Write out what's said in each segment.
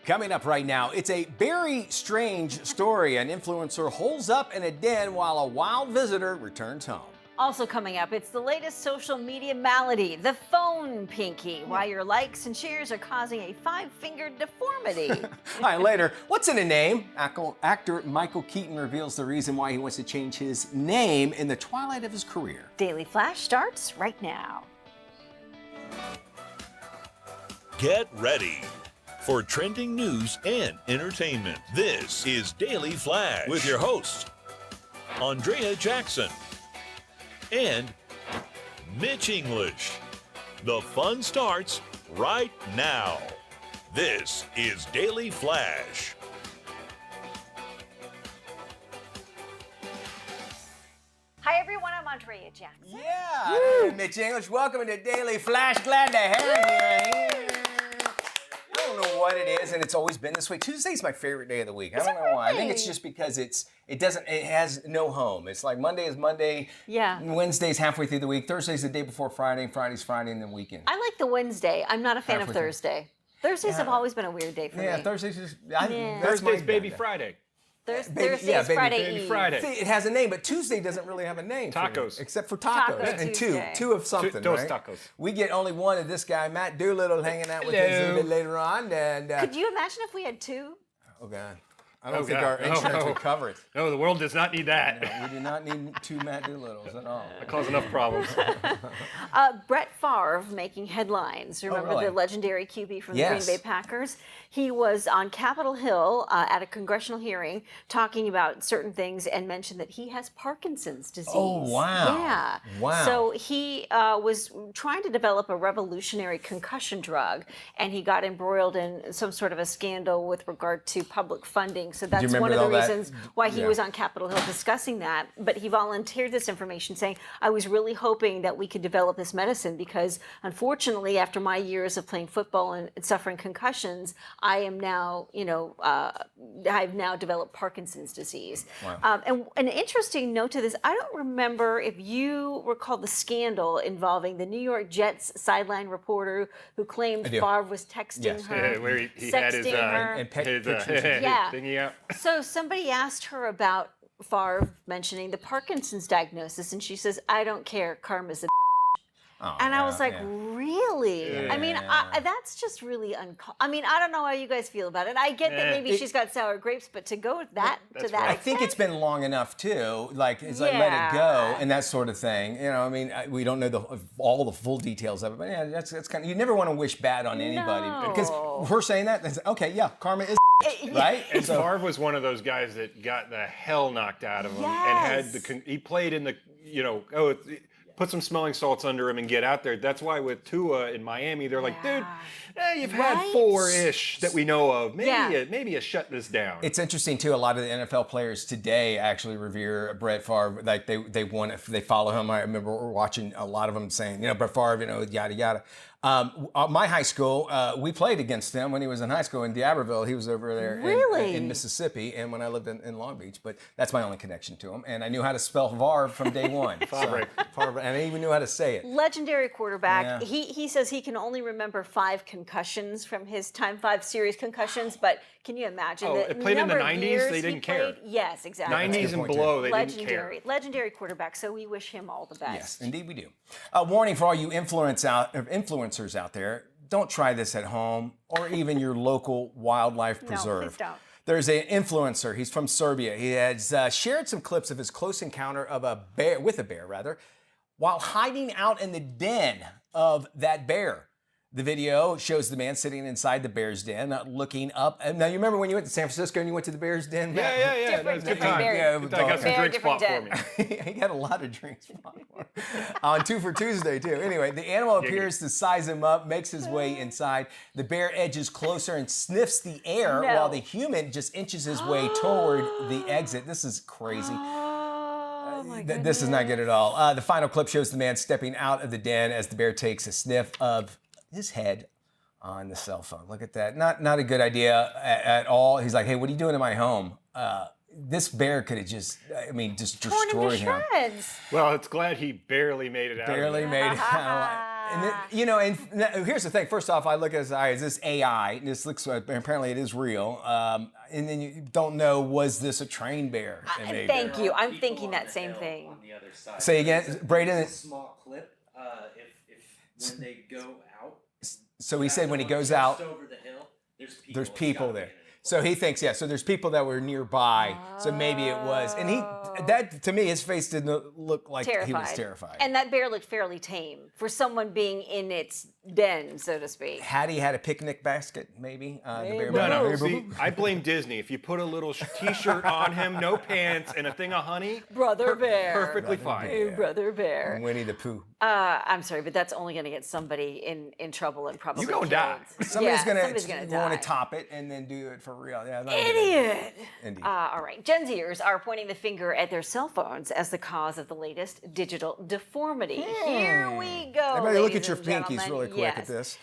Coming up right now, it's a very strange story. An influencer holes up in a den while a wild visitor returns home. Also coming up, it's the latest social media malady, the phone pinky, why your likes and shares are causing a five-fingered deformity. Hi, later. What's in a name? Actor Michael Keaton reveals the reason why he wants to change his name in the twilight of his career. Daily Flash starts right now. Get ready for trending news and entertainment. This is Daily Flash with your hosts, Andrea Jackson and Mitch English. The fun starts right now. This is Daily Flash. Hi everyone, I'm Andrea Jackson. Yeah, Mitch English. Welcome to Daily Flash. Glad to have you here. I don't know what it is, and it's always been this way. Tuesday's my favorite day of the week. I don't know why. I think it's just because it has no home. It's like Monday is Monday. Yeah. Wednesday's halfway through the week. Thursday's the day before Friday. Friday's Friday, and then weekend. I like the Wednesday. I'm not a fan of Thursday. Thursdays have always been a weird day for me. Yeah, Thursday's just. Thursday's Baby Friday. Thursday's Friday Eve. Friday. See, it has a name, but Tuesday doesn't really have a name. for me, Tacos. except for tacos. Taco And Tuesday. two of something, Dos right? tacos. We get only one of this guy, Matt Doolittle, hanging out with us a Hello. little bit later on. And, Could you imagine if we had two? oh, God. I don't Oh, think God. our insurance Oh. would cover it. No, the world does not need that. We do not need two Matt Doolittles at all. That cause enough problems. Brett Favre making headlines. Remember really? the legendary QB from the Yes. Green Bay Packers? He was on Capitol Hill at a congressional hearing talking about certain things and mentioned that he has Parkinson's disease. Oh, wow. Yeah. Wow. So he was trying to develop a revolutionary concussion drug, and he got embroiled in some sort of a scandal with regard to public funding. So that's remember one of the all that? reasons why he Yeah. was on Capitol Hill discussing that. But he volunteered this information saying, I was really hoping that we could develop this medicine because unfortunately, after my years of playing football and suffering concussions, I am now, I've now developed Parkinson's disease. Wow. And an interesting note to this, I don't remember if you recall the scandal involving the New York Jets sideline reporter who claimed I do. Favre was texting Yes. her, Where he had his, sexting her. and peck his pictures. Yeah. thingy out. So somebody asked her about Favre mentioning the Parkinson's diagnosis, and she says, I don't care, karma's a Oh, and I yeah, was like, yeah. really? I mean, Yeah. that's just really I mean, I don't know how you guys feel about it. I get that maybe she's got sour grapes, but to go to that That's I rough. think it's been long enough too. Like it's like let it go Yeah. and that sort of thing. You know, I mean, we don't know all the full details of it, but yeah, that's kind of. You never want to wish bad on anybody No. because we're saying that. That's, okay, yeah, karma is right. And Favre was one of those guys that got the hell knocked out of him and had he played in the, put some smelling salts under him and get out there. That's why with Tua in Miami, they're like, dude, you've had Right? 4-ish that we know of. Maybe Yeah. maybe you shut this down. It's interesting too. A lot of the NFL players today actually revere Brett Favre. Like they follow him. I remember watching a lot of them saying, Brett Favre, yada yada. My high school, we played against him when he was in high school in D'Iberville. He was over there Really? in Mississippi, and when I lived in Long Beach. But that's my only connection to him. And I knew how to spell Favre from day one. Favre. Favre, and I even knew how to say it. legendary quarterback. Yeah. He says he can only remember 5 concussions from his time, 5 serious concussions. But can you imagine the it played in the number of 90s? years They he didn't care. played? Yes, exactly. 90s and point, below, they didn't care. Legendary quarterback. So we wish him all the best. Yes, indeed we do. A warning for all you influencers out there. Don't try this at home or even your local wildlife preserve. please don't. There's an influencer. He's from Serbia. He has shared some clips of his close encounter of a bear, while hiding out in the den of that bear. The video shows the man sitting inside the bear's den, looking up. And now you remember when you went to San Francisco and you went to the bear's den? Matt? Yeah. That was a good time. bear. Yeah, Good time. I got some Very drinks different bought for me. he got a lot of drinks on 2 for Tuesday too. Anyway, the animal appears to size him up, makes his way inside. The bear edges closer and sniffs the air No. while the human just inches his way toward the exit. This is crazy. Oh my goodness. This is not good at all. The final clip shows the man stepping out of the den as the bear takes a sniff of his head on the cell phone. Look at that. Not a good idea at all. He's like, hey, what are you doing in my home? This bear could have just Torn him destroyed to him. shreds. Well, it's glad he barely made it out. Barely made it out. And then, here's the thing. First off, I look at his eye. Is this AI? This looks apparently it is real. And then you don't know, was this a trained bear? Thank you. I'm thinking that same thing. On the other side. Say again, Braden. A small clip. If when they go out. So he said when he goes just out, over the hill, there's people there. So he thinks, so there's people that were nearby. So maybe it was. And that to me, his face didn't look like he was terrified. And that bear looked fairly tame for someone being in its den, so to speak. Had he had a picnic basket, maybe? The bear No. See, I blame Disney. If you put a little T-shirt on him, no pants, and a thing of honey, Brother Bear. perfectly fine. Hey, Brother Bear. Winnie the Pooh. I'm sorry, but that's only going to get somebody in trouble and probably You gonna die. Somebody's gonna going die. to top it and then do it for real. Yeah, not Idiot. Indeed. All right. Gen Zers are pointing the finger at their cell phones as the cause of the latest digital deformity. Here we go. Everybody look ladies at your and pinkies gentlemen. really quick at Yes. this.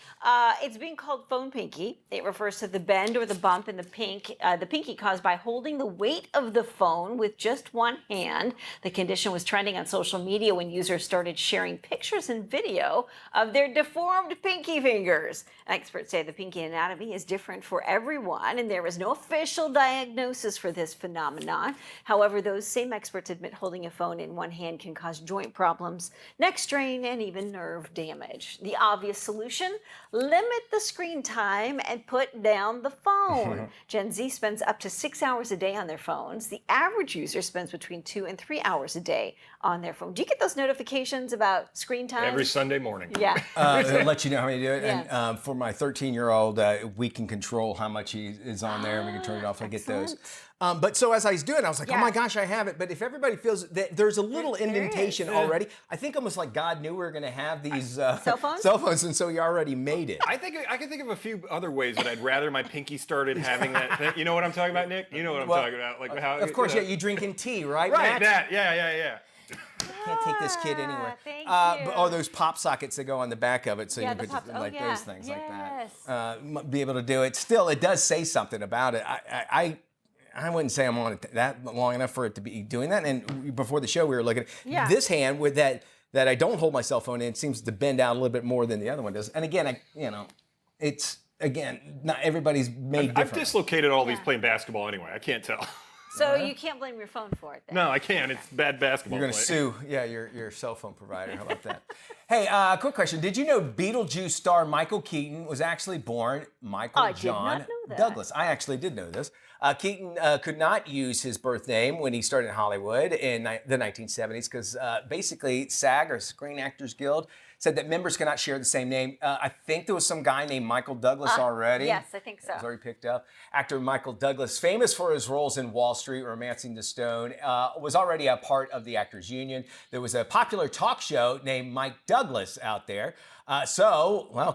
It's being called phone pinky. It refers to the bend or the bump in the pinky caused by holding the weight of the phone with just one hand. The condition was trending on social media when users started sharing pictures and video of their deformed pinky fingers. Experts say the pinky anatomy is different for everyone, and there is no official diagnosis for this phenomenon. However, those same experts admit holding a phone in one hand can cause joint problems, neck strain, and even nerve damage. The obvious solution? Limit the screen time and put down the phone. Gen Z spends up to 6 hours a day on their phones. The average user spends between 2 and 3 hours a day on their phone. Do you get those notifications about screen time? Every Sunday morning. Yeah. It'll let you know how many do it. Yes. And for my 13-year-old, we can control how much he is on there, and we can turn it off. I get those. But so as I was doing it, I was like, oh my gosh, I have it. But if everybody feels that there's a little indentation already, I think almost like God knew we were going to have these Cell phones? and so he already made it. I can think of a few other ways that I'd rather my pinky started having that thing. You know what I'm talking about, Nick? You know what I'm talking about. Like how Of course, you drinking tea, right, Right, Max? that. Yeah. Can't take this kid anywhere. Thank But you. all those pop sockets that go on the back of it, so Yeah, you the put pops. Oh, like yeah. those things like Yes. that. Be able to do it. Still, it does say something about it. I wouldn't say I'm on it that long enough for it to be doing that. And before the show, we were looking at this hand with that I don't hold my cell phone in seems to bend out a little bit more than the other one does. And again, it's not everybody's made I've different. dislocated all these playing basketball anyway. I can't tell. So you can't blame your phone for it then. No, I can't. It's bad basketball. You're going to play. sue, your cell phone provider. How about that? Hey, quick question. Did you know Beetlejuice star Michael Keaton was actually born Michael I did John not know that. Douglas? I actually did know this. Keaton could not use his birth name when he started in Hollywood in the 1970s because basically SAG, or Screen Actors Guild, said that members cannot share the same name. I think there was some guy named Michael Douglas already. Yes, I think so. It was already picked up. Actor Michael Douglas, famous for his roles in Wall Street, Romancing the Stone, was already a part of the Actors Union. There was a popular talk show named Mike Douglas out there.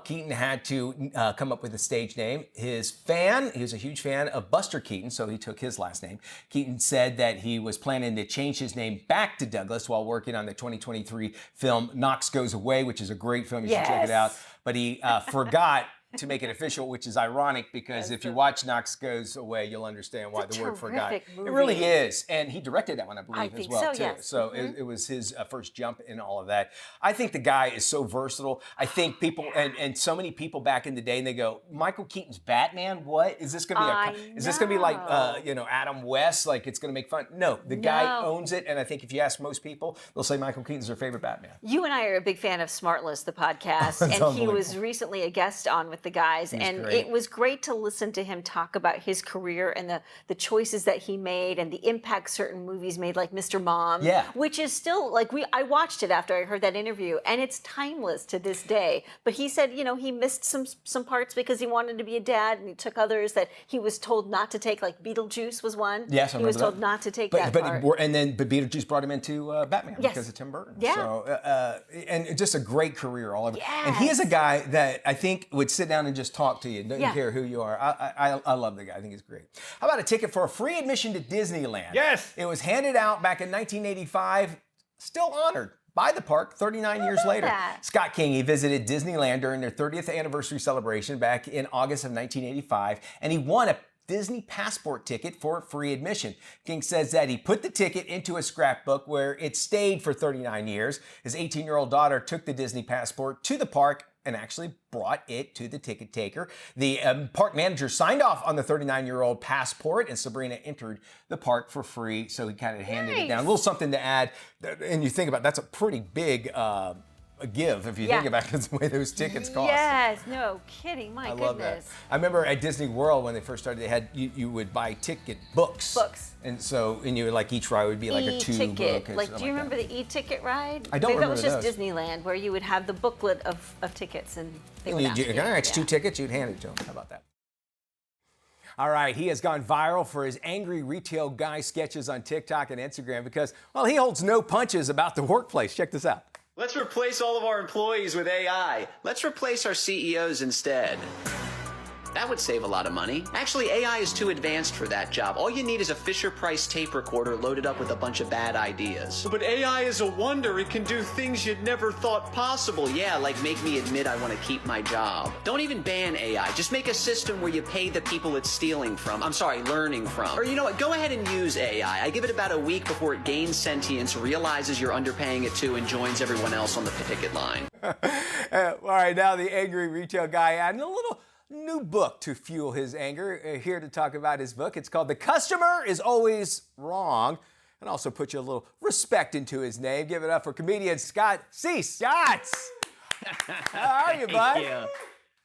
Keaton had to come up with a stage name. He was a huge fan of Buster Keaton, so he took his last name. Keaton said that he was planning to change his name back to Douglas while working on the 2023 film Knox Goes Away, which is a great film. You should check it out. But he forgot to make it official, which is ironic because if you watch Knox Goes Away, you'll understand why It's a the word forgot. terrific movie. It really is. And he directed that one, I believe, I as think well, so, too. yes. So it was his first jump in all of that. I think the guy is so versatile. I think people, and so many people back in the day, and they go, Michael Keaton's Batman? What? Is this going to be is this going to be like, Adam West? Like it's going to make fun? No, the guy owns it. And I think if you ask most people, they'll say Michael Keaton's their favorite Batman. You and I are a big fan of Smartless, the podcast, and he was recently a guest on with the guys, and it was great to listen to him talk about his career and the choices that he made and the impact certain movies made, like Mr. Mom, which is still like I watched it after I heard that interview, and it's timeless to this day. But he said, he missed some parts because he wanted to be a dad, and he took others that he was told not to take, like Beetlejuice was one. Yes, I remember he was told that. not to take that part. But Beetlejuice brought him into Batman because of Tim Burton. Yeah. So, and just a great career all over. Yes. And he is a guy that I think would sit down and just talk to you. Don't care who you are. I love the guy. I think he's great. How about a ticket for a free admission to Disneyland? Yes. It was handed out back in 1985. Still honored by the park 39 years later. That. Scott King, he visited Disneyland during their 30th anniversary celebration back in August of 1985, and he won a Disney passport ticket for free admission. King says that he put the ticket into a scrapbook where it stayed for 39 years. His 18-year-old daughter took the Disney passport to the park and actually brought it to the ticket taker. The park manager signed off on the 39-year-old passport, and Sabrina entered the park for free, so he kind of handed it down. A little something to add, and you think about that's a pretty big a give if you think about it, the way those tickets cost. Yes, no kidding. My I goodness. love that. I remember at Disney World when they first started, they had you would buy ticket books. And you would like each ride would be like a two book. Like, do you remember the e-ticket ride? I don't remember that was just those. Disneyland, where you would have the booklet of tickets and they would ask you. All right, it's 2 tickets. You'd hand it to them. How about that? All right, he has gone viral for his angry retail guy sketches on TikTok and Instagram because, well, he holds no punches about the workplace. Check this out. Let's replace all of our employees with AI. Let's replace our CEOs instead. That would save a lot of money. Actually, AI is too advanced for that job. All you need is a Fisher-Price tape recorder loaded up with a bunch of bad ideas. But AI is a wonder. It can do things you'd never thought possible. Yeah, like make me admit I want to keep my job. Don't even ban AI. Just make a system where you pay the people it's stealing from. I'm sorry, learning from. Or you know what? Go ahead and use AI. I give it about a week before it gains sentience, realizes you're underpaying it too, and joins everyone else on the picket line. All right, now the angry retail guy adding a little new book to fuel his anger. Here to talk about his book. It's called The Customer is Always Wrong, and also put you a little respect into his name. Give it up for comedian Scott Cease. Scott! How are you, bud? Thank you.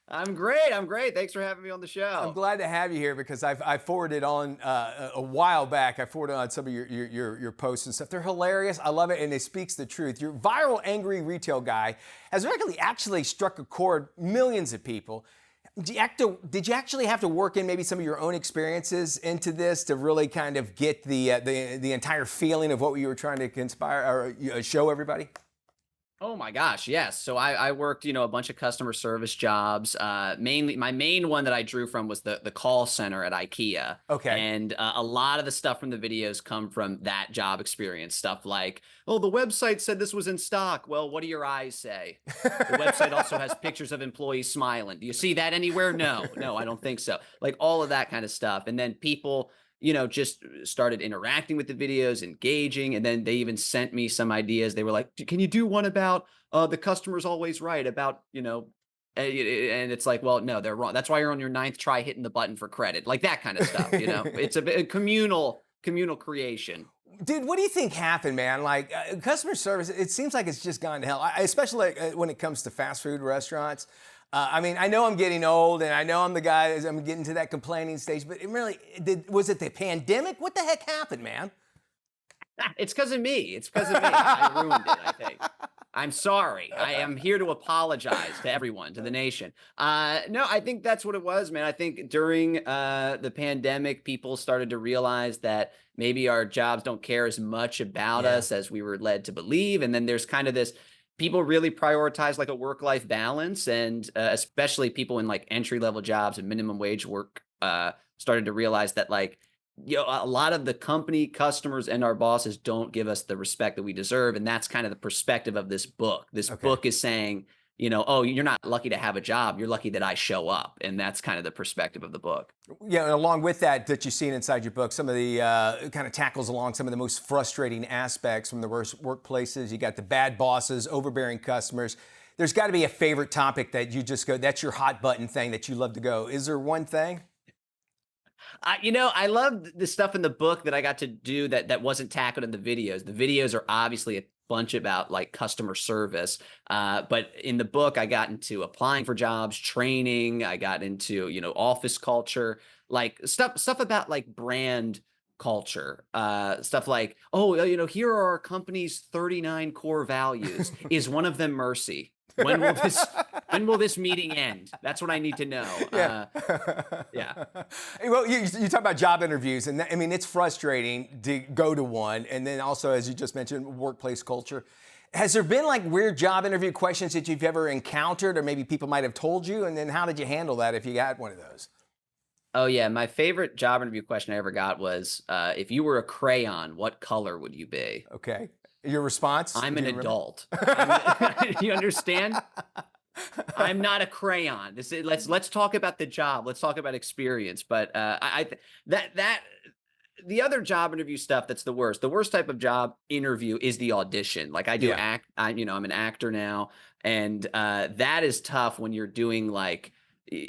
I'm great. Thanks for having me on the show. I'm glad to have you here because I forwarded on a while back. I forwarded on some of your posts and stuff. They're hilarious. I love it, and it speaks the truth. Your viral angry retail guy has actually struck a chord millions of people. Did you actually have to work in maybe some of your own experiences into this to really kind of get the entire feeling of what you were trying to inspire or show everybody? Oh my gosh, yes. So I worked, a bunch of customer service jobs. Mainly, my main one that I drew from was the call center at IKEA. Okay. And a lot of the stuff from the videos come from that job experience. Stuff like, oh, the website said this was in stock. Well, what do your eyes say? The website also has pictures of employees smiling. Do you see that anywhere? No, I don't think so. Like all of that kind of stuff. And then people, just started interacting with the videos, engaging, and then they even sent me some ideas. They were like, can you do one about the customer's always right about, and it's like, well, no, they're wrong. That's why you're on your 9th try hitting the button for credit, like that kind of stuff. It's a communal creation. Dude, what do you think happened, man? Like customer service, it seems like it's just gone to hell, especially when it comes to fast food restaurants. I know I'm getting old, and I know I'm the guy I'm getting to that complaining stage, but was it the pandemic? What the heck happened, man? It's because of me. I ruined it, I think. I'm sorry. I am here to apologize to everyone, to the nation. No, I think that's what it was, man. I think during the pandemic, people started to realize that maybe our jobs don't care as much about us as we were led to believe. And then there's kind of this, people really prioritize like a work-life balance, and especially people in like entry-level jobs and minimum wage work started to realize that like, a lot of the company customers and our bosses don't give us the respect that we deserve. And that's kind of the perspective of this book. This book is saying, oh, you're not lucky to have a job. You're lucky that I show up. And that's kind of the perspective of the book. Yeah, and along with that you've seen inside your book, some of the kind of tackles along some of the most frustrating aspects from the worst workplaces. You got the bad bosses, overbearing customers. There's got to be a favorite topic that you just go, that's your hot button thing that you love to go. Is there one thing? I love the stuff in the book that I got to do that wasn't tackled in the videos. The videos are obviously a bunch about like customer service. But in the book, I got into applying for jobs, training. I got into, office culture, like stuff about like brand culture, stuff like, here are our company's 39 core values. Is one of them mercy? When will this meeting end? That's what I need to know. Yeah. Well, you talk about job interviews, and it's frustrating to go to one, and then also, as you just mentioned, workplace culture. Has there been like weird job interview questions that you've ever encountered, or maybe people might have told you, and then how did you handle that if you got one of those? Oh yeah, my favorite job interview question I ever got was, if you were a crayon, what color would you be? Okay. Your response? I'm an adult. You understand? I'm not a crayon. Let's talk about the job. Let's talk about experience. But that the other job interview stuff, that's the worst. The worst type of job interview is the audition. Like I do Yeah. I'm an actor now, and that is tough when you're doing like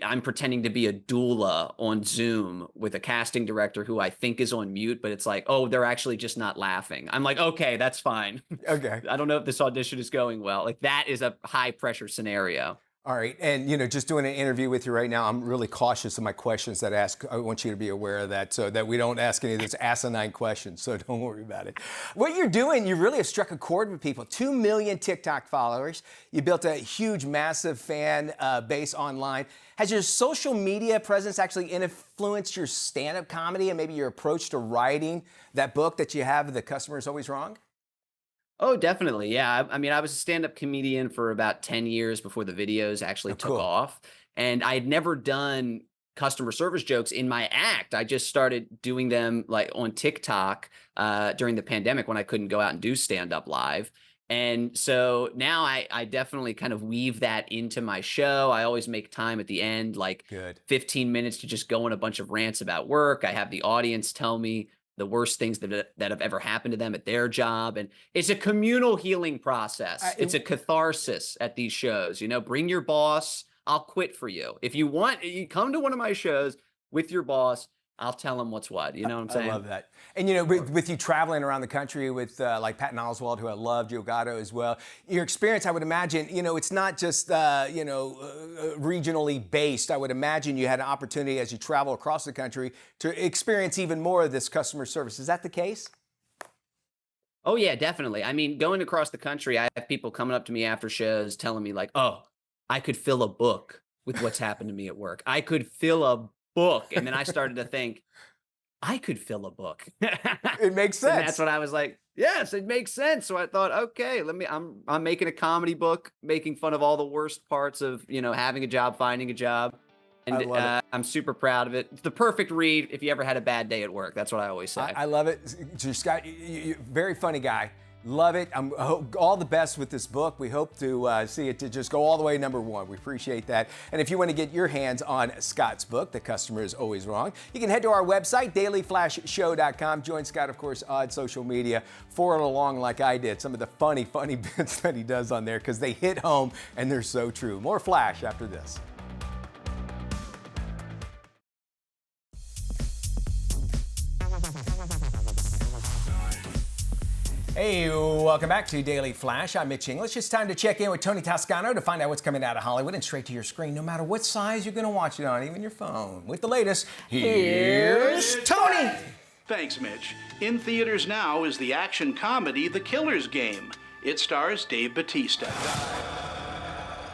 I'm pretending to be a doula on Zoom with a casting director who I think is on mute, but it's like, oh, they're actually just not laughing. I'm like, okay, that's fine. Okay. I don't know if this audition is going well. Like that is a high pressure scenario. All right. And, just doing an interview with you right now, I'm really cautious of my questions that I ask. I want you to be aware of that so that we don't ask any of those asinine questions. So don't worry about it. What you're doing, you really have struck a chord with people. 2 million TikTok followers. You built a huge, massive fan base online. Has your social media presence actually influenced your stand-up comedy and maybe your approach to writing that book that you have, The Customer Is Always Wrong? Oh, definitely. Yeah. I mean, I was a stand-up comedian for about 10 years before the videos actually took Cool. off. And I had never done customer service jokes in my act. I just started doing them like on TikTok during the pandemic when I couldn't go out and do stand-up live. And so now I definitely kind of weave that into my show. I always make time at the end, like Good. 15 minutes to just go on a bunch of rants about work. I have the audience tell me the worst things that have ever happened to them at their job. And it's a communal healing process. It's a catharsis at these shows. Bring your boss. I'll quit for you. If you want, you come to one of my shows with your boss. I'll tell him what's what. You know what I'm saying? I love that. And with you traveling around the country with like Patton Oswalt, who I love, Joe Gatto as well, your experience, I would imagine, it's not just, regionally based. I would imagine you had an opportunity as you travel across the country to experience even more of this customer service. Is that the case? Oh, yeah, definitely. I mean, going across the country, I have people coming up to me after shows telling me like, oh, I could fill a book with what's happened to me at work. I could fill a book. And then I started to think, I could fill a book. It makes sense. And that's what I was like, yes, it makes sense. So I thought, okay, I'm making a comedy book, making fun of all the worst parts of, having a job, finding a job. And I'm super proud of it. It's the perfect read if you ever had a bad day at work. That's what I always say. I love it. Scott, you're very funny guy. Love it. I hope all the best with this book. We hope to see it to just go all the way #1. We appreciate that. And if you want to get your hands on Scott's book, The Customer Is Always Wrong, you can head to our website, dailyflashshow.com. Join Scott, of course, on social media. Forward along like I did. Some of the funny bits that he does on there because they hit home and they're so true. More Flash after this. Hey, welcome back to Daily Flash. I'm Mitch English. It's time to check in with Tony Toscano to find out what's coming out of Hollywood and straight to your screen, no matter what size you're going to watch it on, even your phone. With the latest, here's Tony. Thanks, Mitch. In theaters now is the action comedy The Killer's Game. It stars Dave Bautista.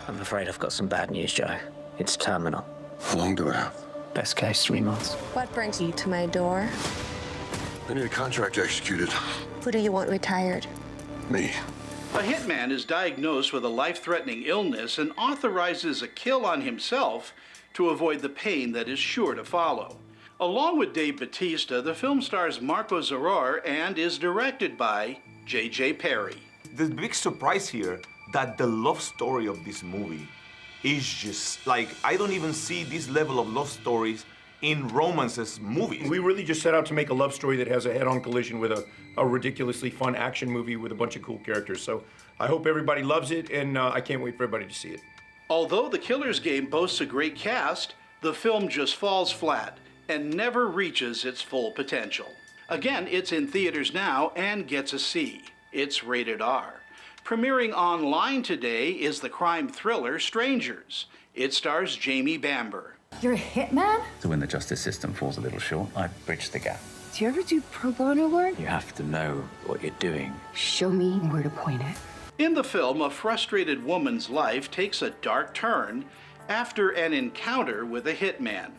I'm afraid I've got some bad news, Joe. It's terminal. How long do I have? Best case, 3 months. What brings you to my door? I need a contract executed. Who do you want retired? Me. A hitman is diagnosed with a life-threatening illness and authorizes a kill on himself to avoid the pain that is sure to follow. Along with Dave Bautista, the film stars Marco Zaror and is directed by J.J. Perry. The big surprise here that the love story of this movie is just like, I don't even see this level of love stories in romances movies. We really just set out to make a love story that has a head-on collision with a ridiculously fun action movie with a bunch of cool characters. So I hope everybody loves it, and I can't wait for everybody to see it. Although The Killer's Game boasts a great cast, the film just falls flat and never reaches its full potential. Again, it's in theaters now and gets a C. It's rated R. Premiering online today is the crime thriller Strangers. It stars Jamie Bamber. You're a hitman? So when the justice system falls a little short, I bridge the gap. Do you ever do pro bono work? You have to know what you're doing. Show me where to point it. In the film, a frustrated woman's life takes a dark turn after an encounter with a hitman.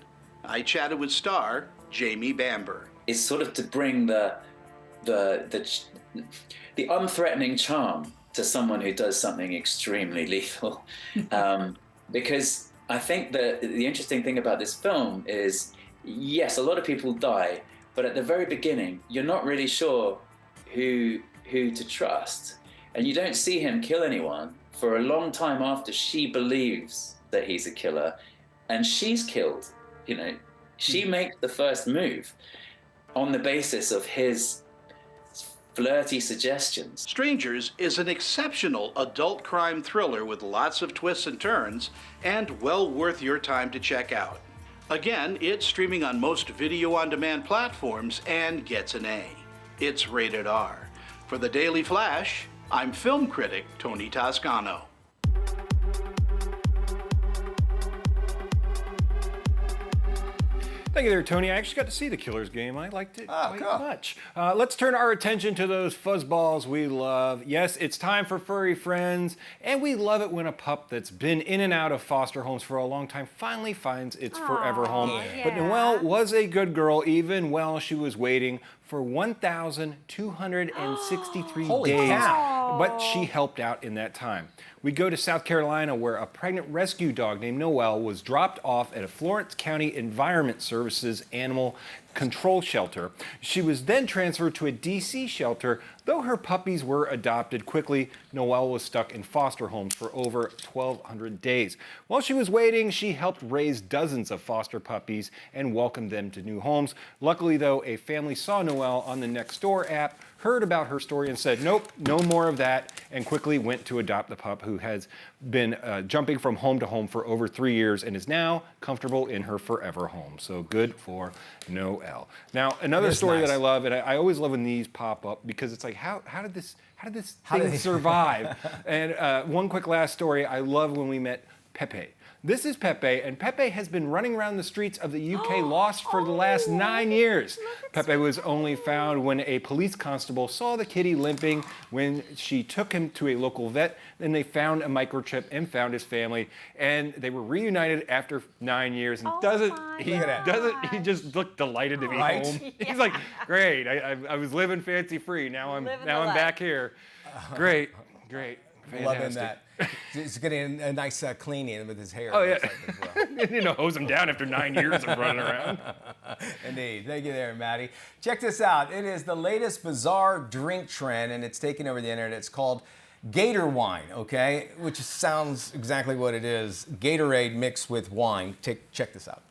I chatted with star Jamie Bamber. It's sort of to bring the unthreatening charm to someone who does something extremely lethal, because I think that the interesting thing about this film is, yes, a lot of people die, but at the very beginning, you're not really sure who to trust. And you don't see him kill anyone for a long time after she believes that he's a killer, and she's killed. You know, she makes the first move on the basis of his flirty suggestions. Strangers is an exceptional adult crime thriller with lots of twists and turns, and well worth your time to check out. Again, it's streaming on most video-on-demand platforms and gets an A. It's rated R. For the Daily Flash, I'm film critic Tony Toscano. Thank you there, Tony. I actually got to see the Killers game. I liked it quite cool. much. Let's turn our attention to those fuzzballs we love. Yes, it's time for furry friends, and we love it when a pup that's been in and out of foster homes for a long time finally finds its forever home. yeah. But Noelle was a good girl even while she was waiting for 1,263 Holy days, cow. but she helped out in that time. We go to South Carolina, where a pregnant rescue dog named Noelle was dropped off at a Florence County Environment Services animal control shelter. She was then transferred to a DC shelter. Though her puppies were adopted quickly, Noelle was stuck in foster homes for over 1,200 days. While she was waiting, she helped raise dozens of foster puppies and welcomed them to new homes. Luckily, though, a family saw Noelle on the Nextdoor app, heard about her story and said, nope, no more of that, and quickly went to adopt the pup, who has been jumping from home to home for over 3 years and is now comfortable in her forever home. So good for Noelle. Now, another story nice. that I love, and I always love when these pop up, because it's like, how did this thing survive? And one quick last story, I love when we met Pepe. This is Pepe, and Pepe has been running around the streets of the UK lost for the last 9 years. Pepe was only found when a police constable saw the kitty limping when she took him to a local vet. Then they found a microchip and found his family, and they were reunited after 9 years. And he just looked delighted to be home. He's like, great, I was living fancy free. Now I'm back here. Great. Fantastic. Loving that. He's getting a nice cleaning with his hair. Oh, yeah. Like, as well. Hose him down after 9 years of running around. Indeed. Thank you there, Maddie. Check this out. It is the latest bizarre drink trend, and it's taking over the internet. It's called Gator wine, okay? Which sounds exactly what it is. Gatorade mixed with wine. Check this out.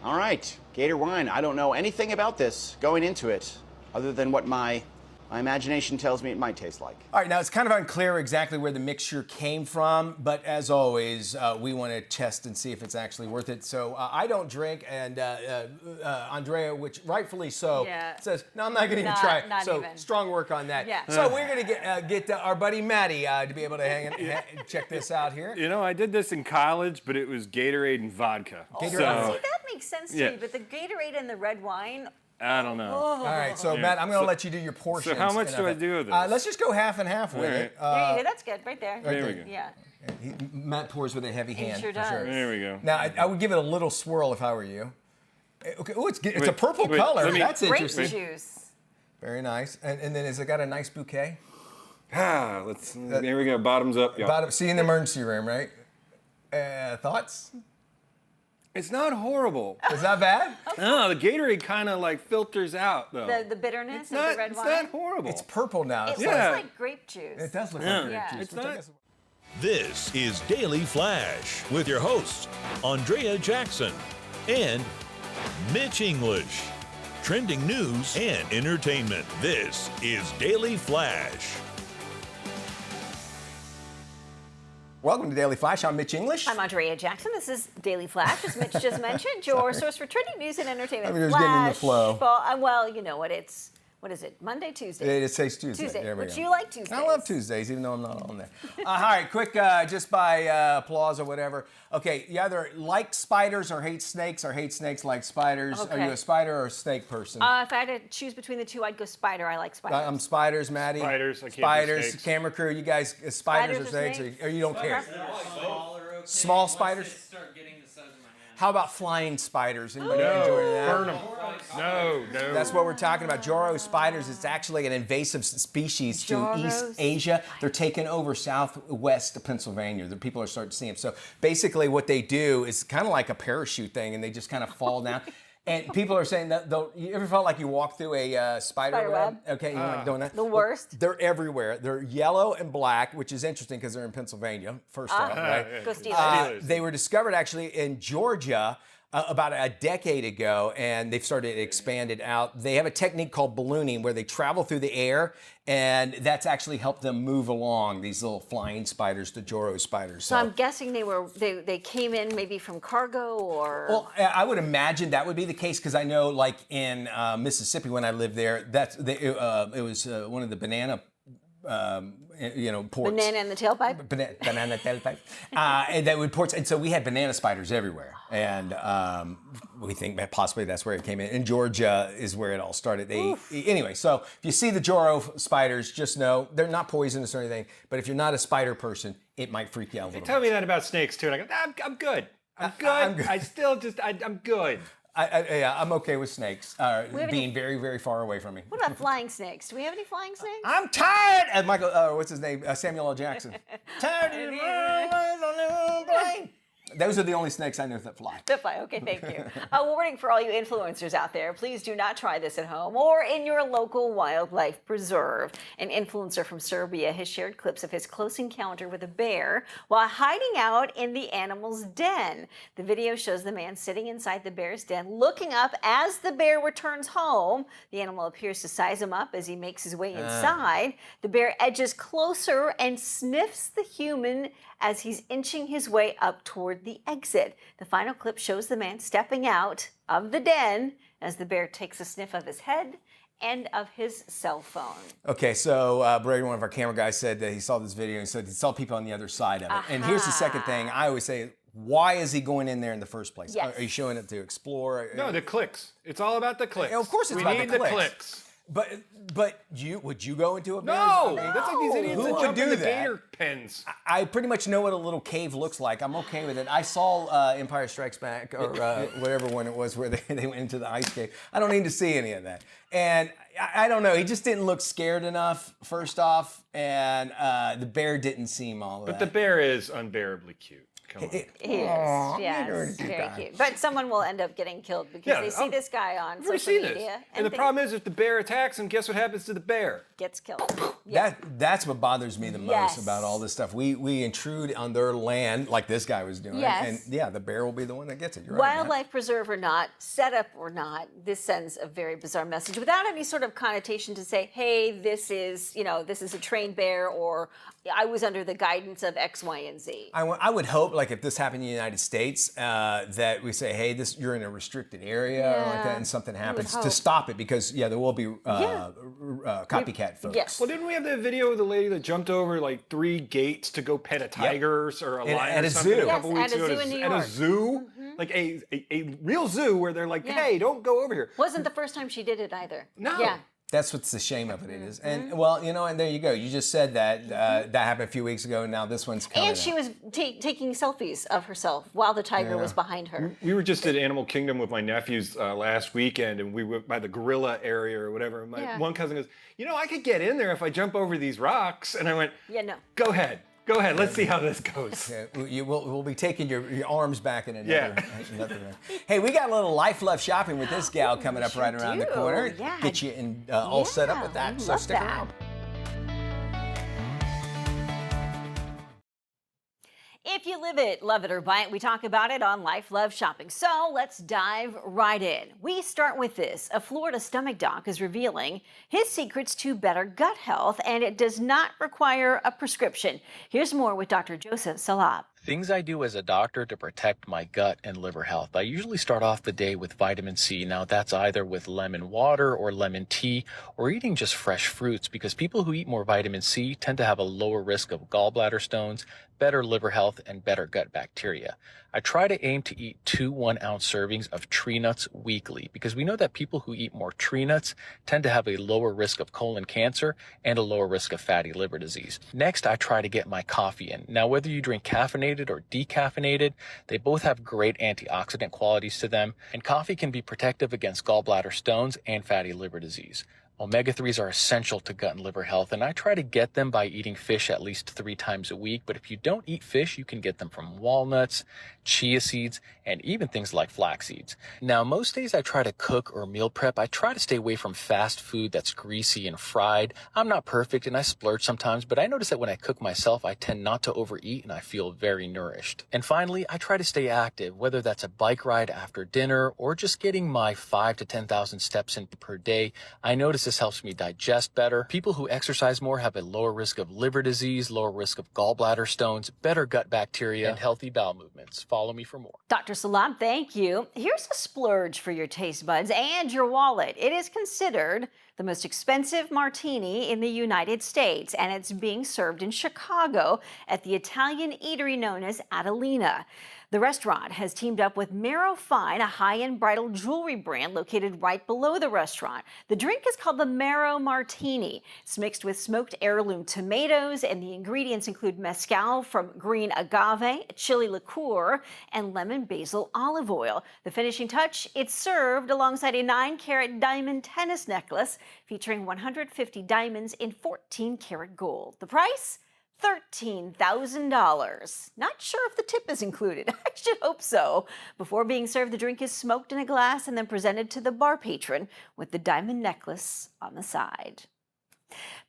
All right, Gator wine. I don't know anything about this going into it, other than what my imagination tells me it might taste like. All right, now it's kind of unclear exactly where the mixture came from, but as always, we want to test and see if it's actually worth it. So I don't drink, and Andrea, which rightfully so, says, no, I'm not going to even try it. So strong work on that. Yeah. So we're going to get our buddy Maddie to be able to check this out here. You know, I did this in college, but it was Gatorade and vodka. See, that makes sense to me, but the Gatorade and the red wine, I don't know. All right, so Matt, I'm going to let you do your portions. So how much do I do of this? Let's just go half and half with it. there you go. That's good, right there. There we go. Yeah. Matt pours with a heavy hand. He sure for does. sure. There we go. Now, I would give it a little swirl if I were you. Okay, oh, it's a purple color. That's interesting. Grape juice. Very nice. And then has it got a nice bouquet? There we go. Bottoms up, y'all. See in the emergency room, right? Thoughts? It's not horrible. Is that bad? No, the Gatorade kind of like filters out, though. The bitterness of the red wine? It's not horrible. It's purple now. It looks like grape juice. It does look like grape juice. It's not. This is Daily Flash with your hosts, Andrea Jackson and Mitch English. Trending news and entertainment. This is Daily Flash. Welcome to Daily Flash. I'm Mitch English. I'm Andrea Jackson. This is Daily Flash, as Mitch just mentioned, your source for trending news and entertainment. I mean, just getting in the flow. Well, you know what? What is it? Monday, Tuesday? It says Tuesday. There we Which go. you like Tuesdays. I love Tuesdays, even though I'm not on there. All right, quick, just by applause or whatever. Okay, you either like spiders or hate snakes like spiders. Okay. Are you a spider or a snake person? If I had to choose between the two, I'd go spider. I like spiders. I'm spiders, Maddie. Spiders, I can't do Spiders, snakes. camera crew, you guys, spiders or snakes, or you don't care? Small spiders? How about flying spiders? Anybody enjoy that? Burn them. No. That's what we're talking about. Joro spiders, it's actually an invasive species to East Asia. They're taking over southwest Pennsylvania. The people are starting to see them. So basically what they do is kind of like a parachute thing, and they just kind of fall down. And people are saying that you ever felt like you walked through a spider web? Okay, you like doing that? The worst. They're everywhere. They're yellow and black, which is interesting because they're in Pennsylvania, first off, right? Go Steelers. They were discovered actually in Georgia about a decade ago, and they've started expanded out. They have a technique called ballooning where they travel through the air, and that's actually helped them move along, these little flying spiders, the Joro spiders. So I'm guessing they came in maybe from cargo or... Well, I would imagine that would be the case because I know like in Mississippi when I lived there, it was one of the banana ports. Banana in the tailpipe? Banana tailpipe. And that would ports. And so we had banana spiders everywhere. And we think that possibly that's where it came in. And Georgia is where it all started. Anyway, so if you see the Joro spiders, just know they're not poisonous or anything. But if you're not a spider person, it might freak you out a little bit. Tell me that about snakes too. And I go, I'm good. I'm good. I still just, I'm good. I'm okay with snakes being very, very far away from me. What about flying snakes? Do we have any flying snakes? I'm tired. And Michael, what's his name? Samuel L. Jackson. Tired of the plane. Those are the only snakes I know that fly. That fly. Okay, thank you. A warning for all you influencers out there. Please do not try this at home or in your local wildlife preserve. An influencer from Serbia has shared clips of his close encounter with a bear while hiding out in the animal's den. The video shows the man sitting inside the bear's den, looking up as the bear returns home. The animal appears to size him up as he makes his way inside. The bear edges closer and sniffs the human as he's inching his way up toward the exit. The final clip shows the man stepping out of the den as the bear takes a sniff of his head and of his cell phone. Okay, so Brady, one of our camera guys, said that he saw this video and said he saw people on the other side of it. And here's the second thing I always say, why is he going in there in the first place? Yes. Are you showing it to explore? No, the clicks. It's all about the clicks. Of course it's about the clicks. But would you go into a bear? No, that's like these idiots that jump in the gator pens. I pretty much know what a little cave looks like. I'm okay with it. I saw Empire Strikes Back or whatever one it was where they went into the ice cave. I don't need to see any of that. And I don't know. He just didn't look scared enough, first off, and the bear didn't seem all of that. But the bear is unbearably cute. Come on. He is, yes, very cute. But someone will end up getting killed because they see this guy on social media. And the problem is, if the bear attacks him, guess what happens to the bear? Gets killed. That's what bothers me the most about all this stuff. We intrude on their land like this guy was doing. Yes. And yeah, the bear will be the one that gets it. You're right, Wildlife preserve or not, setup or not, this sends a very bizarre message without any sort of connotation to say, hey, this is a trained bear, or I was under the guidance of X, Y, and Z. I would hope, like if this happened in the United States, that we say, hey, you're in a restricted area or like that, and something happens to stop it, because there will be copycat folks. Yes. Well, didn't we have that video of the lady that jumped over like 3 gates to go pet a tiger or a lion or something a couple weeks ago? At a zoo in New York. At a zoo? Like a real zoo where they're like, hey, don't go over here. Wasn't the first time she did it either. No. Yeah. That's what's the shame of it is. And well, and there you go. You just said that that happened a few weeks ago, and now this one's coming. And she was taking selfies of herself while the tiger was behind her. We were just at Animal Kingdom with my nephews last weekend, and we were by the gorilla area or whatever. My one cousin goes, I could get in there if I jump over these rocks. And I went, no. Go ahead. Go ahead. Let's see how this goes. We'll be taking your arms back in another Hey, we got a little Life Love shopping with this gal coming up right around the corner. Yeah. Get you all set up with that. So stick around. If you live it, love it, or buy it, we talk about it on Life Love Shopping. So let's dive right in. We start with this. A Florida stomach doc is revealing his secrets to better gut health, and it does not require a prescription. Here's more with Dr. Joseph Salab. Things I do as a doctor to protect my gut and liver health. I usually start off the day with vitamin C. Now that's either with lemon water or lemon tea or eating just fresh fruits, because people who eat more vitamin C tend to have a lower risk of gallbladder stones, better liver health, and better gut bacteria. I try to aim to eat 2 1-ounce servings of tree nuts weekly, because we know that people who eat more tree nuts tend to have a lower risk of colon cancer and a lower risk of fatty liver disease. Next, I try to get my coffee in. Now, whether you drink caffeinated or decaffeinated, they both have great antioxidant qualities to them, and coffee can be protective against gallbladder stones and fatty liver disease. Omega-3s are essential to gut and liver health, and I try to get them by eating fish at least 3 times a week. But if you don't eat fish, you can get them from walnuts, chia seeds, and even things like flax seeds. Now, most days I try to cook or meal prep. I try to stay away from fast food that's greasy and fried. I'm not perfect and I splurge sometimes, but I notice that when I cook myself, I tend not to overeat and I feel very nourished. And finally, I try to stay active, whether that's a bike ride after dinner or just getting my 5,000 to 10,000 steps in per day. I notice this helps me digest better. People who exercise more have a lower risk of liver disease, lower risk of gallbladder stones, better gut bacteria, and healthy bowel movements. Follow me for more. Dr. Salam, thank you. Here's a splurge for your taste buds and your wallet. It is considered the most expensive martini in the United States, and it's being served in Chicago at the Italian eatery known as Adelina. The restaurant has teamed up with Mero Fine, a high-end bridal jewelry brand located right below the restaurant. The drink is called the Mero Martini. It's mixed with smoked heirloom tomatoes, and the ingredients include mezcal from green agave, chili liqueur, and lemon basil olive oil. The finishing touch, it's served alongside a 9-carat diamond tennis necklace featuring 150 diamonds in 14-karat gold. The price? $13,000. Not sure if the tip is included. I should hope so. Before being served, the drink is smoked in a glass and then presented to the bar patron with the diamond necklace on the side.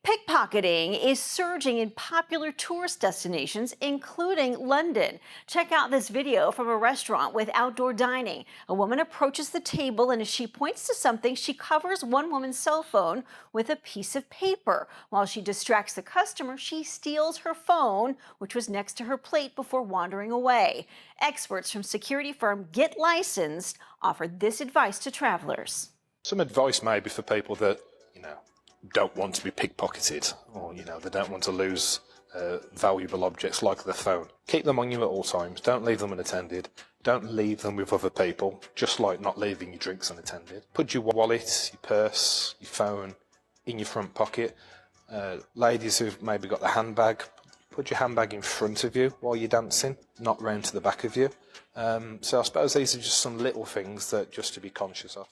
Pickpocketing is surging in popular tourist destinations, including London. Check out this video from a restaurant with outdoor dining. A woman approaches the table, and as she points to something, she covers one woman's cell phone with a piece of paper. While she distracts the customer, she steals her phone, which was next to her plate, before wandering away. Experts from security firm Get Licensed offered this advice to travelers. Some advice maybe for people that, don't want to be pickpocketed, or they don't want to lose valuable objects like their phone. Keep them on you at all times. Don't leave them unattended. Don't leave them with other people, just like not leaving your drinks unattended. Put your wallet, your purse, your phone in your front pocket. Ladies who've maybe got the handbag, put your handbag in front of you while you're dancing, not round to the back of you. So I suppose these are just some little things that just to be conscious of.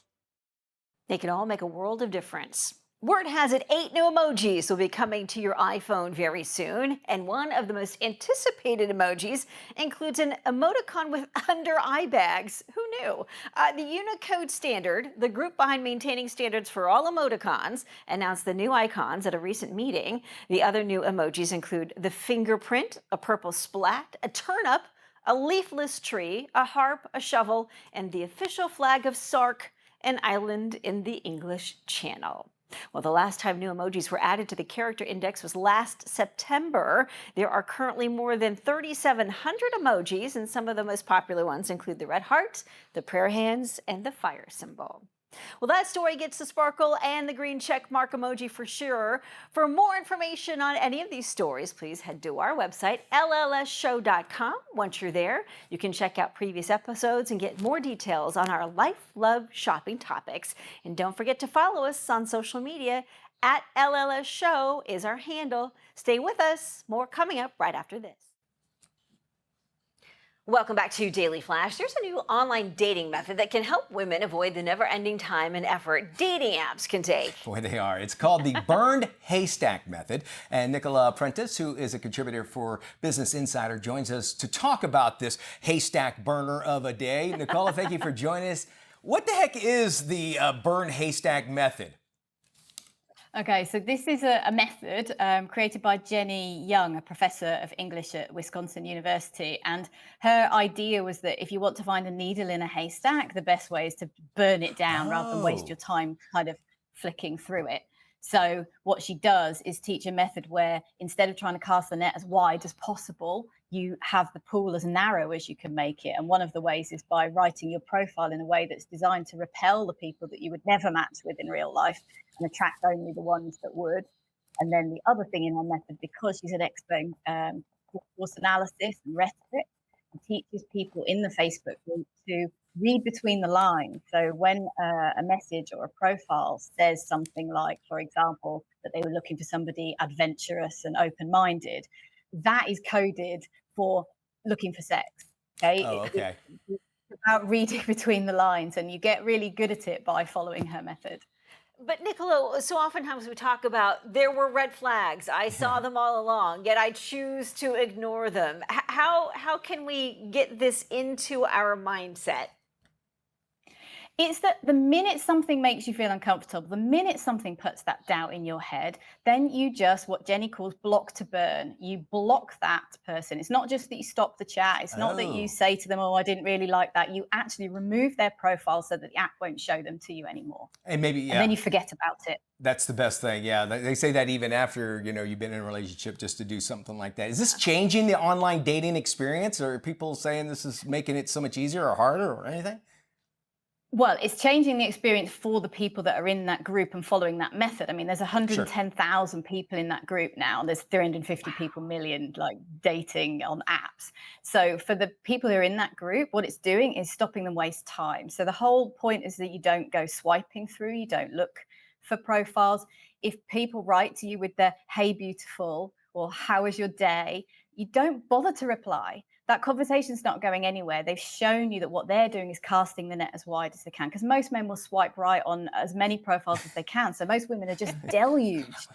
They can all make a world of difference. Word has it 8 new emojis will be coming to your iPhone very soon, and one of the most anticipated emojis includes an emoticon with under-eye bags. Who knew? The Unicode Standard, the group behind maintaining standards for all emoticons, announced the new icons at a recent meeting. The other new emojis include the fingerprint, a purple splat, a turnip, a leafless tree, a harp, a shovel, and the official flag of Sark, an island in the English Channel. Well, the last time new emojis were added to the character index was last September. There are currently more than 3,700 emojis, and some of the most popular ones include the red heart, the prayer hands, and the fire symbol. Well, that story gets the sparkle and the green check mark emoji for sure. For more information on any of these stories, please head to our website, llsshow.com. Once you're there, you can check out previous episodes and get more details on our life, love, shopping topics. And don't forget to follow us on social media. At LLS Show is our handle. Stay with us. More coming up right after this. Welcome back to Daily Flash. There's a new online dating method that can help women avoid the never-ending time and effort dating apps can take. Boy, they are. It's called the burned haystack method. And Nicola Prentice, who is a contributor for Business Insider, joins us to talk about this haystack burner of a day. Nicola, thank you for joining us. What the heck is the burned haystack method? Okay, so this is a method created by Jenny Young, a professor of English at Wisconsin University. And her idea was that if you want to find a needle in a haystack, the best way is to burn it down rather than waste your time kind of flicking through it. So what she does is teach a method where instead of trying to cast the net as wide as possible, you have the pool as narrow as you can make it. And one of the ways is by writing your profile in a way that's designed to repel the people that you would never match with in real life and attract only the ones that would. And then the other thing in her method, because she's an expert in course analysis and rhetoric, she teaches people in the Facebook group to read between the lines. So when a message or a profile says something like, for example, that they were looking for somebody adventurous and open-minded, that is coded for looking for sex. Okay. Oh, okay. It's about reading between the lines, and you get really good at it by following her method. But Niccolo, so oftentimes we talk about there were red flags. I saw them all along, yet I choose to ignore them. How can we get this into our mindset? It's that the minute something makes you feel uncomfortable, the minute something puts that doubt in your head, then you just, what Jenny calls block to burn. You block that person. It's not just that you stop the chat. It's not that you say to them, oh, I didn't really like that. You actually remove their profile so that the app won't show them to you anymore. And maybe, yeah. And then you forget about it. That's the best thing. Yeah, they say that even after, you've been in a relationship, just to do something like that. Is this changing the online dating experience, or are people saying this is making it so much easier or harder or anything? Well, it's changing the experience for the people that are in that group and following that method. I mean, there's 110,000 people in that group now. There's 350 million like dating on apps. So for the people who are in that group, what it's doing is stopping them waste time. So the whole point is that you don't go swiping through, you don't look for profiles. If people write to you with their "Hey, beautiful," or "How was your day?" you don't bother to reply. That conversation's not going anywhere. They've shown you that what they're doing is casting the net as wide as they can, because most men will swipe right on as many profiles as they can. So most women are just deluged.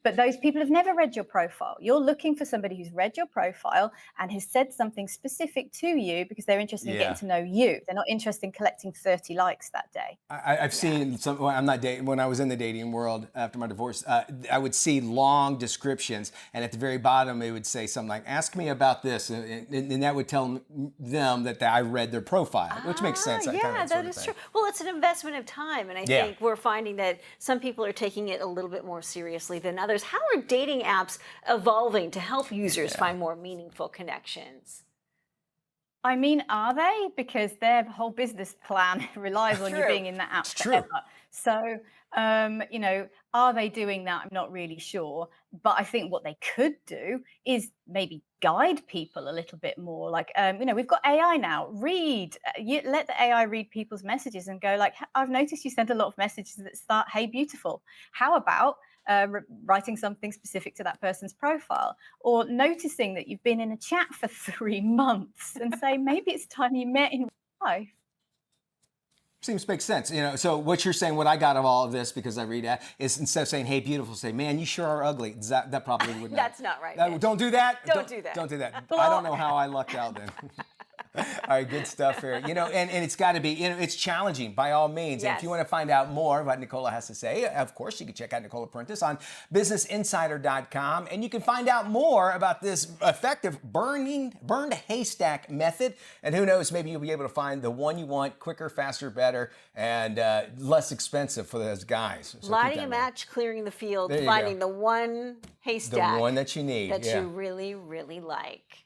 But those people have never read your profile. You're looking for somebody who's read your profile and has said something specific to you because they're interested in getting to know you. They're not interested in collecting 30 likes that day. I've seen some, well, I'm not dating, when I was in the dating world after my divorce, I would see long descriptions, and at the very bottom it would say something like, ask me about this, and that would tell them that I read their profile, which makes sense. That is true. Well, it's an investment of time, and I think we're finding that some people are taking it a little bit more seriously than others. How are dating apps evolving to help users find more meaningful connections? I mean, are they? Because their whole business plan relies on you being in that app forever. So, are they doing that? I'm not really sure. But I think what they could do is maybe guide people a little bit more. Like, we've got AI now. Let the AI read people's messages and go like, I've noticed you sent a lot of messages that start, "Hey, beautiful." How about writing something specific to that person's profile, or noticing that you've been in a chat for 3 months and say, maybe it's time you met in real life. Seems to make sense. So what you're saying, what I got of all of this, because I read that, is instead of saying, "Hey, beautiful," say, "Man, you sure are ugly." That probably wouldn't. That's not right. Don't do that. Don't do that. Don't do that. I don't know how I lucked out then. All right, good stuff here. And it's got to be, it's challenging by all means. Yes. And if you want to find out more about what Nicola has to say, of course, you can check out Nicola Prentis on BusinessInsider.com. And you can find out more about this effective burned haystack method. And who knows, maybe you'll be able to find the one you want quicker, faster, better, and less expensive for those guys. So lighting a match, clearing the field, finding the one haystack. The one that you need. That you really, really like.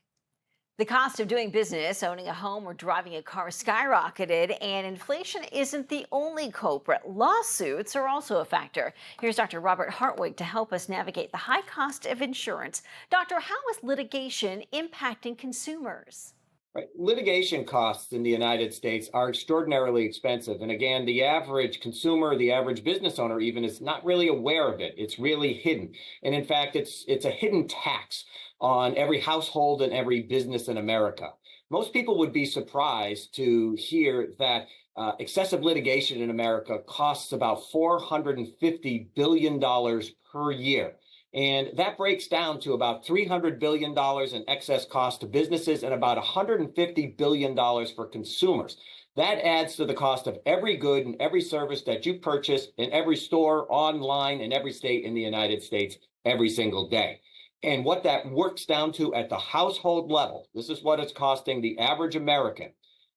The cost of doing business, owning a home or driving a car skyrocketed, and inflation isn't the only culprit. Lawsuits are also a factor. Here's Dr. Robert Hartwig to help us navigate the high cost of insurance. Doctor, how is litigation impacting consumers? Right. Litigation costs in the United States are extraordinarily expensive. And again, the average consumer, the average business owner even, is not really aware of it. It's really hidden. And in fact, it's a hidden tax on every household and every business in America. Most people would be surprised to hear that excessive litigation in America costs about $450 billion per year. And that breaks down to about $300 billion in excess cost to businesses and about $150 billion for consumers. That adds to the cost of every good and every service that you purchase in every store, online, in every state in the United States every single day. And what that works down to at the household level, this is what it's costing the average American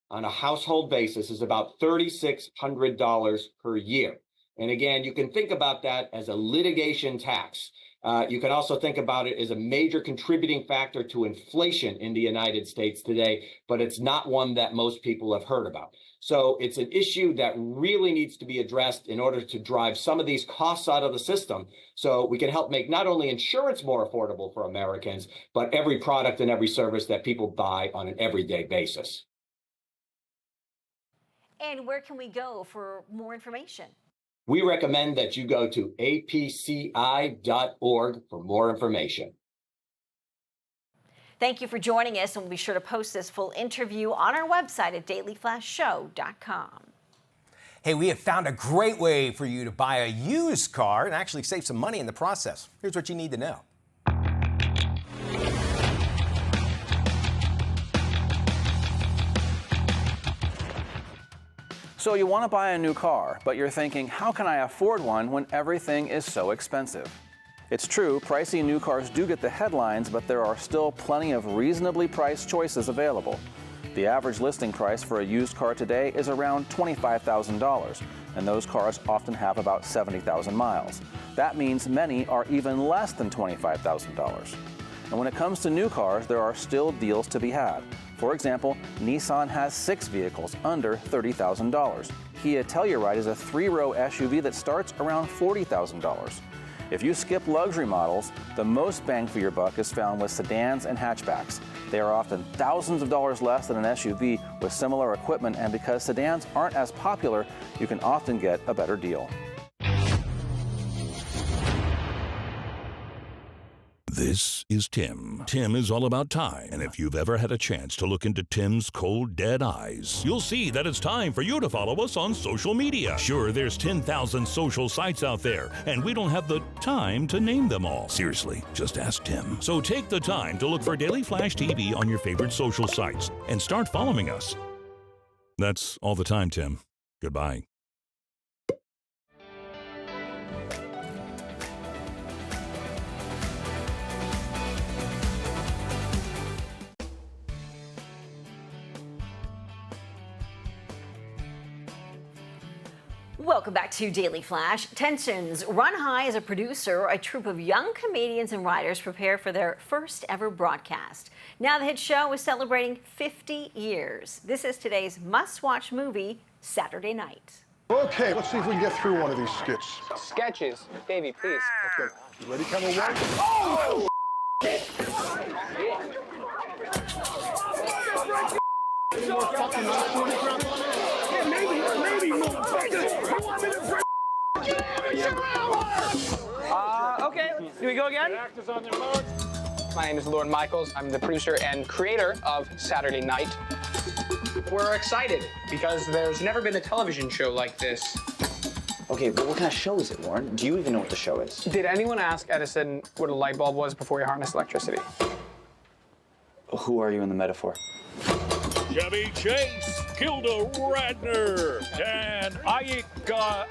on a household basis, is about $3,600 per year. And again, you can think about that as a litigation tax. You can also think about it as a major contributing factor to inflation in the United States today, but it's not one that most people have heard about. So it's an issue that really needs to be addressed in order to drive some of these costs out of the system, so we can help make not only insurance more affordable for Americans, but every product and every service that people buy on an everyday basis. And where can we go for more information? We recommend that you go to apci.org for more information. Thank you for joining us, and we'll be sure to post this full interview on our website at dailyflashshow.com. Hey, we have found a great way for you to buy a used car and actually save some money in the process. Here's what you need to know. So you want to buy a new car, but you're thinking, how can I afford one when everything is so expensive? It's true, pricey new cars do get the headlines, but there are still plenty of reasonably priced choices available. The average listing price for a used car today is around $25,000, and those cars often have about 70,000 miles. That means many are even less than $25,000. And when it comes to new cars, there are still deals to be had. For example, Nissan has 6 vehicles under $30,000. Kia Telluride is a 3-row SUV that starts around $40,000. If you skip luxury models, the most bang for your buck is found with sedans and hatchbacks. They are often thousands of dollars less than an SUV with similar equipment, and because sedans aren't as popular, you can often get a better deal. This is Tim. Tim is all about time, and if you've ever had a chance to look into Tim's cold, dead eyes, you'll see that it's time for you to follow us on social media. Sure, there's 10,000 social sites out there, and we don't have the time to name them all. Seriously, just ask Tim. So take the time to look for Daily Flash TV on your favorite social sites and start following us. That's all the time, Tim. Goodbye. Welcome back to Daily Flash. Tensions run high as a producer, a troupe of young comedians and writers prepare for their first ever broadcast. Now the hit show is celebrating 50 years. This is today's must-watch movie, Saturday Night. Okay, let's see if we can get through one of these skits. Sketches. Davey, please. Okay, you ready, Kevin? Oh! Okay, do we go again? My name is Lauren Michaels. I'm the producer and creator of Saturday Night. We're excited because there's never been a television show like this. Okay, but what kind of show is it, Lauren? Do you even know what the show is? Did anyone ask Edison what a light bulb was before he harnessed electricity? Who are you in the metaphor? Chevy Chase, Kilda Radner, and Ike,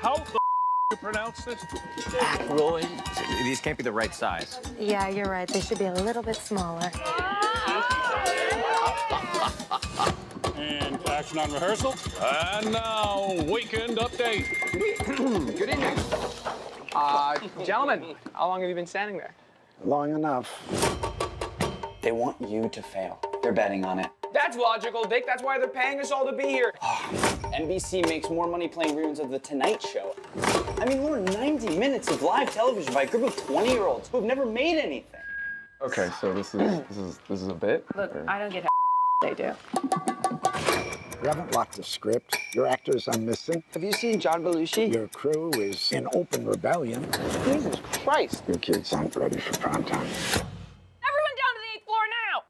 how the you pronounce this? Roy. These can't be the right size. Yeah, you're right. They should be a little bit smaller. And action on rehearsal. And now, weekend update. Good evening. Gentlemen, how long have you been standing there? Long enough. They want you to fail. They're betting on it. That's logical, Dick. That's why they're paying us all to be here. NBC makes more money playing reruns of The Tonight Show. I mean, Lauren, 90 minutes of live television by a group of 20-year-olds who have never made anything. Okay, so this is a bit? Look, I don't get how they do. You haven't locked the script. Your actors are missing. Have you seen John Belushi? Your crew is in open rebellion. Jesus Christ. Your kids aren't ready for prime time. Everyone down to the 8th floor now!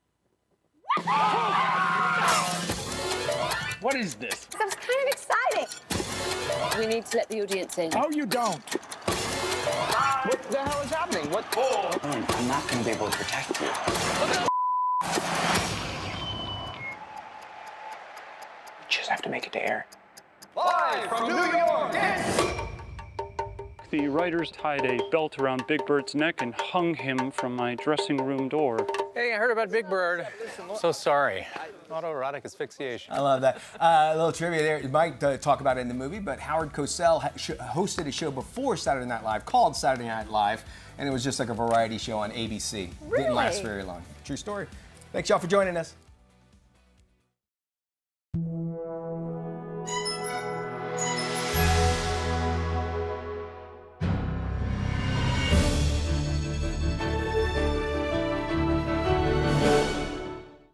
What is this? That was kind of exciting. We need to let the audience in. Oh, you don't. What the hell is happening? What? Lauren, I'm not going to be able to protect you. Just have to make it to air. Live from New York, The writers tied a belt around Big Bird's neck and hung him from my dressing room door. Hey, I heard about Big Bird. So sorry. Autoerotic asphyxiation. I love that. A little trivia there. You might talk about it in the movie, but Howard Cosell hosted a show before Saturday Night Live called Saturday Night Live, and it was just like a variety show on ABC. Really? Didn't last very long. True story. Thanks, y'all, for joining us.